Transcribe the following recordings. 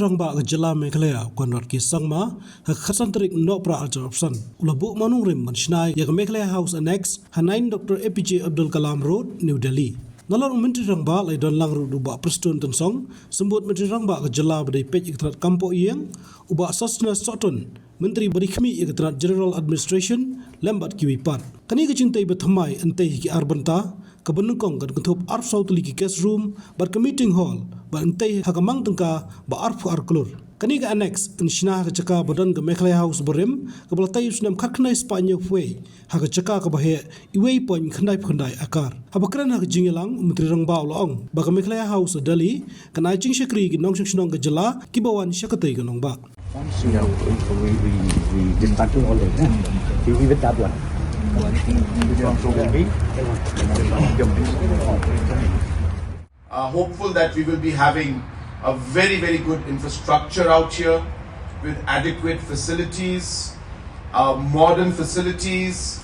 Rangba Jala Meghalaya Konrad Ki Sangma Khasantrik Nopra Ajopsan Ulabu Manung Rim Manshnai Yak Meghalaya House Annex Hanain Dr. APJ Abdul Kalam Road New Delhi Nalar Menteri Rangba lai don langru duba Preston Tensong sembut Menteri Rangba Jala badai pej ikatrat Kampo Iyang uba Sosna Soton Menteri Berikmi ikatrat General Administration lembat kiwipat kani kecintai bethamai entei ki arbanta kebenukong kan ketup arf sautuli ki guest room bar ke meeting hall bar entei hakamang tengka ba arf arklur kani ke annex insna ke caka badan ke Meghalaya House Borim ke balatai usnam khaknai Spanya way ha ke caka ke bahe iwei poin khandai akar habakran ha ke jingelang Menteri Rangba ulong ba ke Meghalaya House Delhi kan ajing syakri ki nong syaknong ke jela ki bawan syakatai ke nong ba we discussing all this. Even that one. Hopeful that we will be having a very, very good infrastructure out here with adequate facilities, modern facilities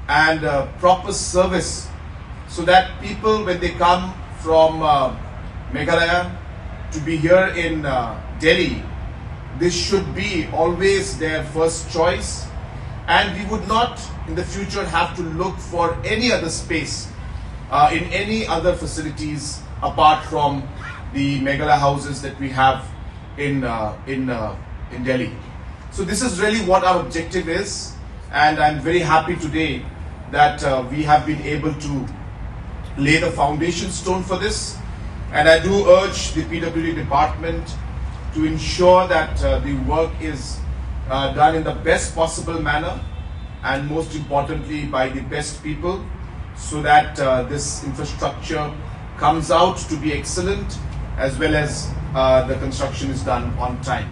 and proper service so that people when they come from Meghalaya to be here in Delhi, this should be always their first choice and we would not in the future have to look for any other space in any other facilities apart from the Meghalaya houses that we have in Delhi. So this is really what our objective is and I'm very happy today that we have been able to lay the foundation stone for this and I do urge the PWD department to ensure that the work is done in the best possible manner and most importantly by the best people so that this infrastructure comes out to be excellent as well as the construction is done on time.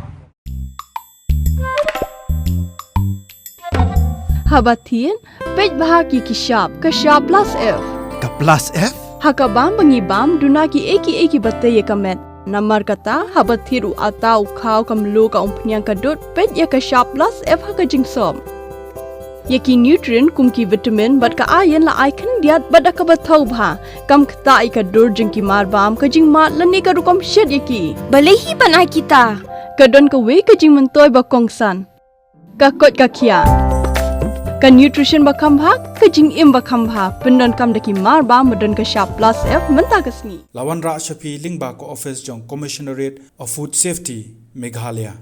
Habatin, pej bahagi kishap, kashap plus F. Ka plus F? Hakabam bangibam dunaki eki bataya kamet. Namar kata habat thiru atau kau kamlu ka umpnyang kadut pet ya ka sharp plus F ha ka jingsom. Yaki nutrient kum ki vitamin bat ka iron la icon diat bat ka bathau bha kam kta I ka dur jing ki mar bam ka jing mat lani ka rukom shed yaki. Balehi banai kita. Ka don ka we ka jing mentoy ba kongsan. Ka kot ka kia. Ka nutrition ba kambha ka jing im ba kambha pendon kam daki mar ba modon ka sharp plus F menta ka sni. Lawan Ra Shafi Lingba ko office jong Commissionerate of Food Safety Meghalaya.